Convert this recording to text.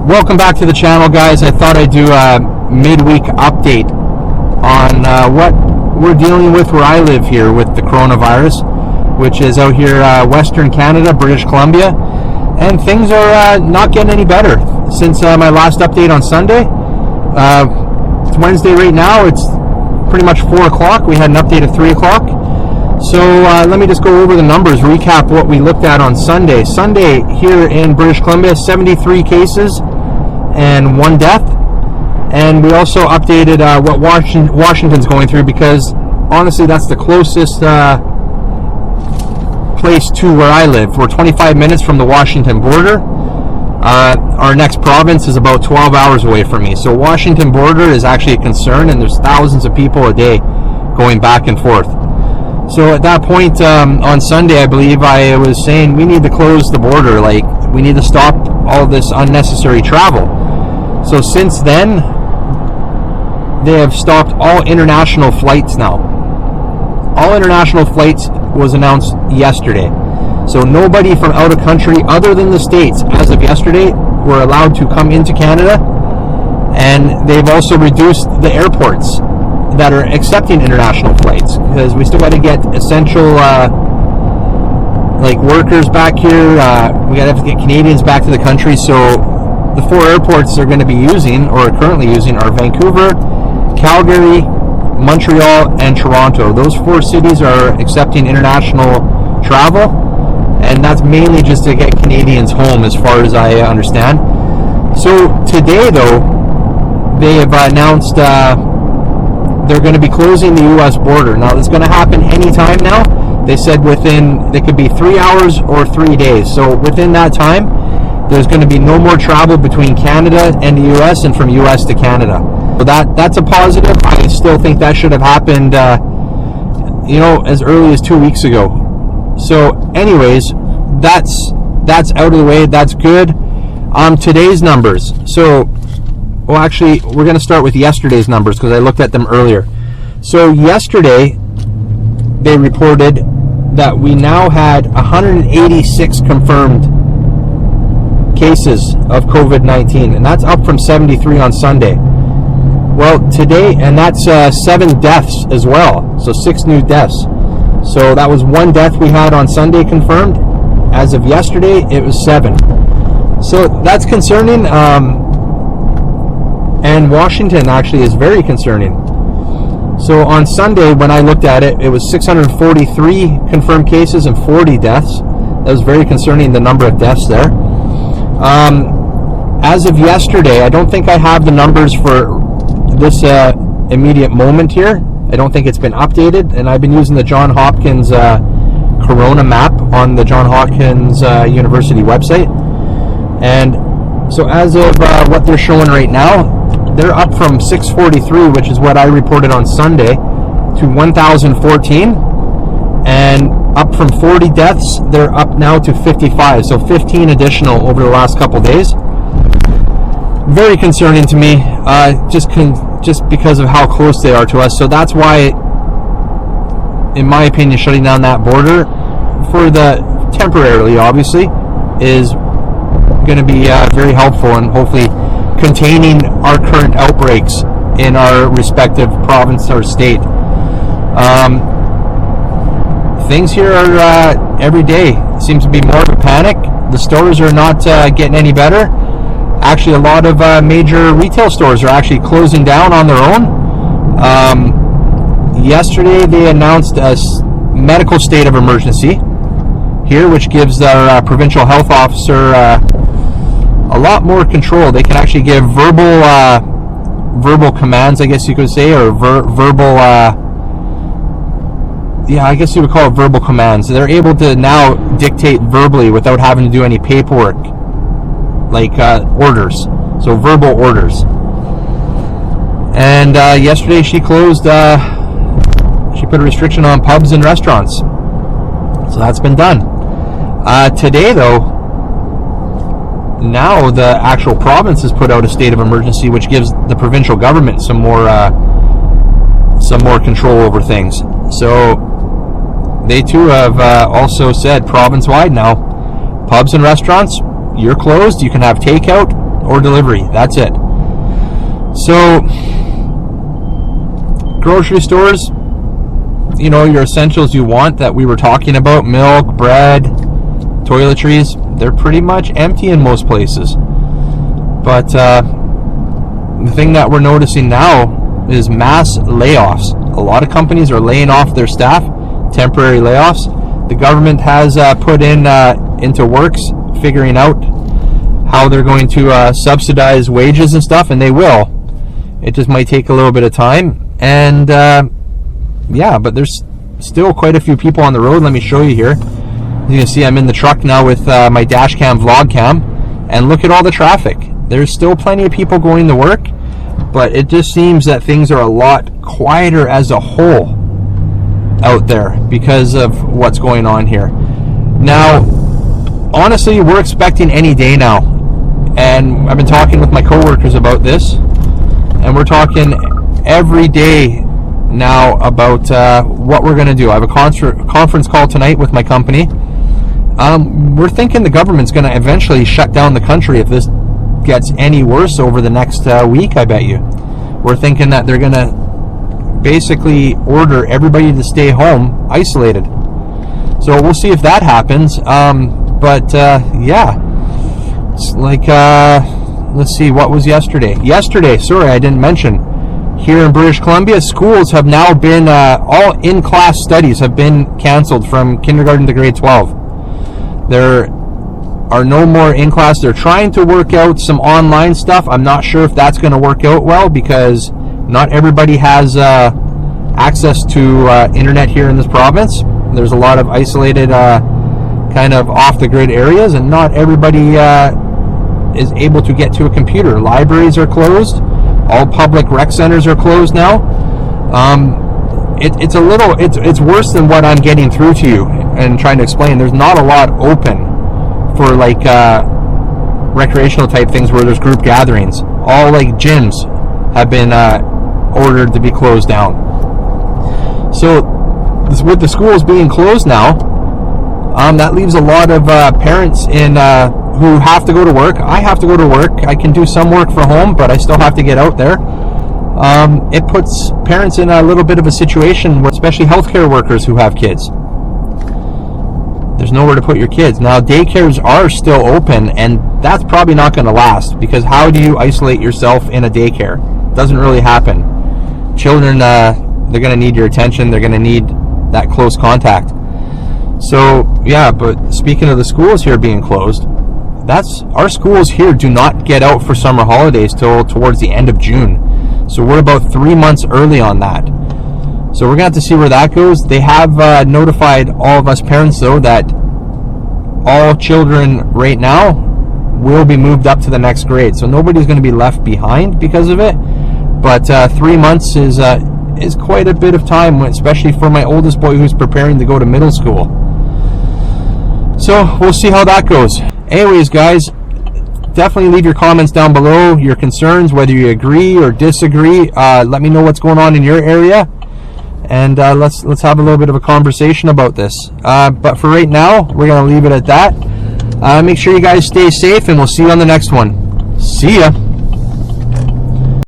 Welcome back to the channel, guys. I thought I'd do a midweek update on what we're dealing with where I live here with the coronavirus, which is out here Western Canada, British Columbia, and things are not getting any better since my last update on Sunday. It's Wednesday right now. It's pretty much 4 o'clock. We had an update at 3 o'clock. So let me just go over the numbers, recap what we looked at on Sunday. Sunday here in British Columbia, 73 cases and 1 death. And we also updated what Washington's going through, because honestly that's the closest place to where I live. We're 25 minutes from the Washington border. Our next province is about 12 hours away from me. So Washington border is actually a concern, and there's thousands of people a day going back and forth. So at that point on Sunday, I believe I was saying we need to close the border. Like, we need to stop all this unnecessary travel. So since then, they have stopped all international flights now. All international flights was announced yesterday. So nobody from out of country other than the States, as of yesterday, were allowed to come into Canada. And they've also reduced the airports that are accepting international flights, because we still got to get essential like workers back here. We got to have to get Canadians back to the country. So the 4 airports they're going to be using, or are currently using, are Vancouver, Calgary, Montreal, and Toronto. Those 4 cities are accepting international travel, and that's mainly just to get Canadians home, as far as I understand. So today, though, they have announced they're going to be closing the U.S. border. Now, it's going to happen anytime now. They said it could be 3 hours or 3 days. So within that time, there's going to be no more travel between Canada and the U.S. and from U.S. to Canada. So that's a positive. I still think that should have happened, as early as 2 weeks ago. So anyways, that's out of the way. That's good. Today's numbers. So, well, actually, we're going to start with yesterday's numbers, because I looked at them earlier. So yesterday, they reported that we now had 186 confirmed cases of COVID-19, and that's up from 73 on Sunday. Well, today, and that's 7 deaths as well, so 6 new deaths. So that was 1 death we had on Sunday confirmed. As of yesterday, it was 7. So that's concerning. And Washington actually is very concerning. So on Sunday, when I looked at it, it was 643 confirmed cases and 40 deaths. That was very concerning, the number of deaths there. As of yesterday, I don't think I have the numbers for this immediate moment here. I don't think it's been updated, and I've been using the Johns Hopkins Corona map on the Johns Hopkins University website. And so as of what they're showing right now, they're up from 643, which is what I reported on Sunday, to 1,014, and up from 40 deaths, they're up now to 55, so 15 additional over the last couple days. Very concerning to me, just because of how close they are to us. So that's why, in my opinion, shutting down that border for temporarily, obviously, is going to be very helpful, and hopefully containing our current outbreaks in our respective province or state. Things here are every day seems to be more of a panic. The stores are not getting any better. Actually, a lot of major retail stores are actually closing down on their own. Yesterday, they announced a medical state of emergency here, which gives our provincial health officer a lot more control. They can actually give verbal commands, I guess you could say, or verbal, I guess you would call it verbal commands. They're able to now dictate verbally without having to do any paperwork, like orders. So verbal orders. And yesterday she closed, she put a restriction on pubs and restaurants. So that's been done. Today, though, now the actual province has put out a state of emergency, which gives the provincial government some more control over things. So they too have also said province-wide now, pubs and restaurants, you're closed. You can have takeout, or delivery. That's it. So, grocery stores, you know, your essentials you want that we were talking about, milk, bread, toiletries, they're pretty much empty in most places. But the thing that we're noticing now is mass layoffs. A lot of companies are laying off their staff, temporary layoffs. The government has put into works figuring out how they're going to subsidize wages and stuff, and they will. It just might take a little bit of time. And yeah, but there's still quite a few people on the road. Let me show you here. You can see I'm in the truck now with my dash cam, vlog cam, and look at all the traffic. There's still plenty of people going to work, but it just seems that things are a lot quieter as a whole out there because of what's going on here. Now, honestly, we're expecting any day now, and I've been talking with my coworkers about this, and we're talking every day now about what we're going to do. I have a conference call tonight with my company. We're thinking the government's going to eventually shut down the country if this gets any worse over the next week, I bet you. We're thinking that they're going to basically order everybody to stay home isolated. So we'll see if that happens. Yeah, it's like, let's see, what was yesterday? Sorry, I didn't mention. Here in British Columbia, schools have now been, all in-class studies have been canceled from kindergarten to grade 12. There are no more in-class. They're trying to work out some online stuff. I'm not sure if that's going to work out well because not everybody has access to internet here in this province. There's a lot of isolated, kind of off-the-grid areas, and not everybody is able to get to a computer. Libraries are closed. All public rec centers are closed now. It's worse than what I'm getting through to you and trying to explain. There's not a lot open for like recreational type things where there's group gatherings. All like gyms have been ordered to be closed down. So with the schools being closed now, that leaves a lot of parents in who have to go to work. I have to go to work. I can do some work from home, but I still have to get out there. It puts parents in a little bit of a situation, where, especially healthcare workers who have kids. There's nowhere to put your kids. Now, daycares are still open, and that's probably not going to last, because how do you isolate yourself in a daycare? It doesn't really happen. Children, they're going to need your attention. They're going to need that close contact. So, yeah, but speaking of the schools here being closed, our schools here do not get out for summer holidays till towards the end of June. So we're about 3 months early on that. So we're going to have to see where that goes. They have notified all of us parents, though, that all children right now will be moved up to the next grade. So nobody's going to be left behind because of it. But 3 months is quite a bit of time, especially for my oldest boy who's preparing to go to middle school. So we'll see how that goes. Anyways, guys, definitely leave your comments down below, your concerns, whether you agree or disagree. Let me know what's going on in your area, and let's have a little bit of a conversation about this. But for right now, we're going to leave it at that. Make sure you guys stay safe, and we'll see you on the next one. See ya.